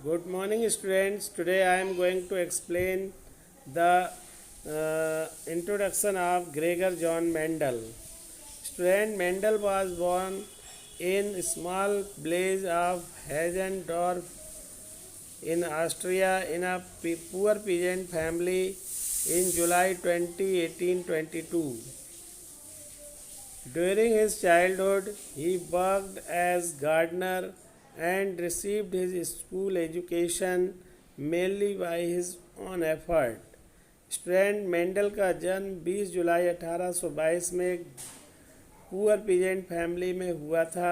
Good morning, students. Today I am going to explain the introduction of Gregor John Mendel. Student Mendel was born in small village of Hagendorf in Austria in a poor peasant family in July 20, 1822. During his childhood, he worked as gardener and received his school education mainly by his own effort. Student Mendel का जन्म 20 जुलाई 1822 में एक poor peasant family में हुआ था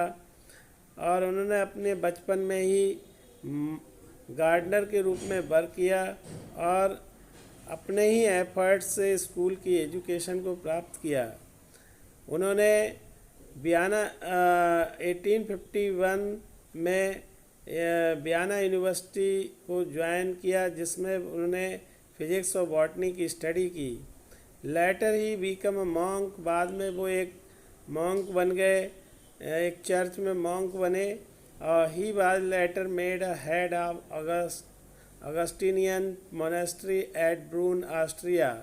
और उन्होंने अपने बचपन में ही गार्डनर के रूप में वर्क किया और अपने ही एफर्ट से स्कूल की एजुकेशन को प्राप्त किया। उन्होंने वियना 1851 में वियना यूनिवर्सिटी को ज्वाइन किया जिसमें उन्होंने फिजिक्स और बॉटनी की स्टडी की। Later he become a monk, बाद में वो एक मॉन्क बन गए, एक चर्च में मॉन्क बने और he was later made a head of Augustinian monastery at Brunn Austria,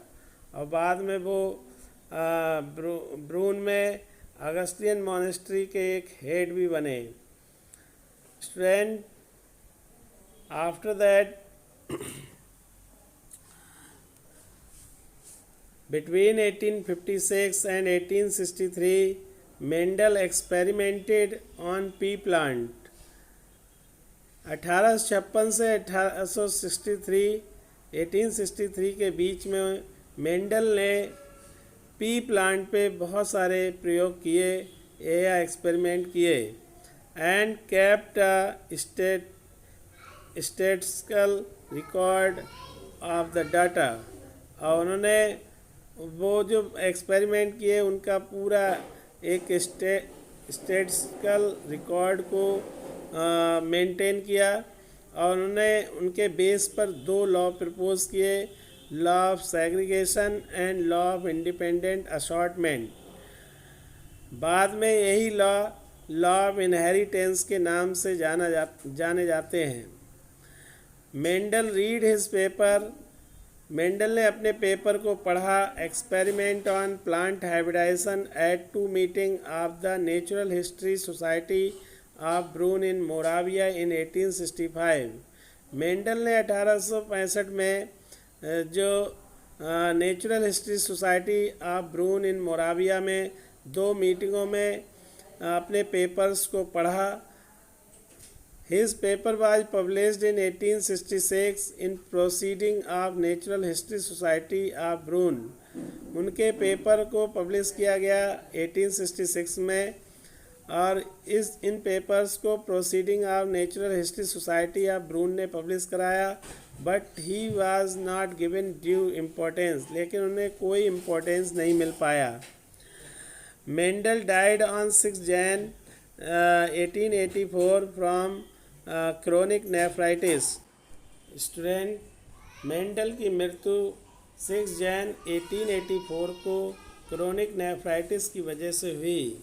और बाद में वो ब्रून में अगस्टियन मोनेस्ट्री के एक हेड भी बने। Student after that between 1856 and 1863 Mendel experimented on pea plant। 1856 से 1863 के बीच में मेंडल ने पी प्लांट पे बहुत सारे प्रयोग किए या एक्सपेरिमेंट किए and kept statistical record of the data, और उन्होंने वो जो एक्सपेरिमेंट किए उनका पूरा एक स्टेटिस्टिकल रिकॉर्ड को मेंटेन किया और उन्होंने उनके बेस पर दो लॉ प्रपोज किए, law of segregation and law of independent assortment. बाद में यही लॉ ऑफ इनहेरिटेंस के नाम से जाने जाते हैं। मेंडल ने अपने पेपर को पढ़ा, experiment on plant hybridization at two meeting of the natural history society of Brunn in Moravia in 1865। Mendel ने 1865 में जो natural history society of Brunn in Moravia में दो मीटिंगों में अपने पेपर्स को पढ़ा। His paper was published in 1866 in Proceeding of Natural History Society of Brunn। उनके पेपर को पब्लिश किया गया 1866 में और इन पेपर्स को proceeding of natural history society of Brunn ने पब्लिश कराया, but he was not given due importance, लेकिन उन्हें कोई इम्पोर्टेंस नहीं मिल पाया। Mendel died on 6 Jan 1884 from chronic nephritis. Student Mendel की मृत्यु 6 जैन 1884 को क्रोनिक नेफ्राइटिस की वजह से हुई।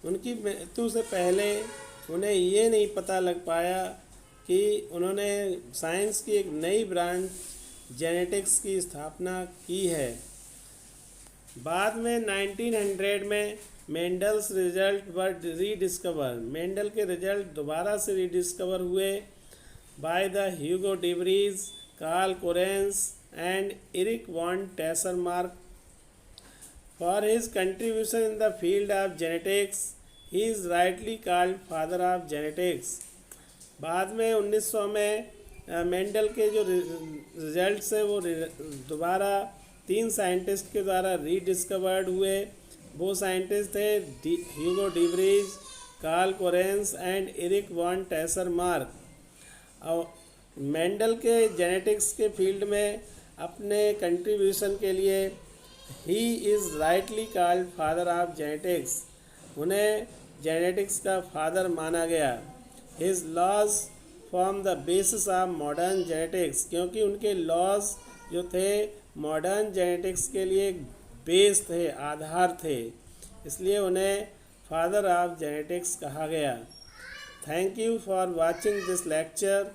उनकी मृत्यु से पहले उन्हें ये नहीं पता लग पाया कि उन्होंने साइंस की एक नई ब्रांच जेनेटिक्स की स्थापना की है। बाद में 1900 में Mendel's result were rediscover, Mendel के रिजल्ट दोबारा से रीडिस्कवर हुए by the Hugo de Vries, Carl Correns and Erich von Tschermak. For his contribution in the field of genetics he is rightly called father of genetics. बाद में 1900 में Mendel के जो results है वो दोबारा 3 साइंटिस्ट के द्वारा रीडिस्कवर्ड हुए। वो साइंटिस्ट थे Hugo de Vries, Carl Correns and Erich von Tschermak. और मेंडल के जेनेटिक्स के फील्ड में अपने कंट्रीब्यूशन के लिए he is rightly called father of genetics, उन्हें जेनेटिक्स का फादर माना गया। His laws form the basis of modern genetics, क्योंकि उनके लॉज जो थे मॉडर्न जेनेटिक्स के लिए बेस थे, आधार थे, इसलिए उन्हें फादर ऑफ जेनेटिक्स कहा गया। Thank you for watching this lecture.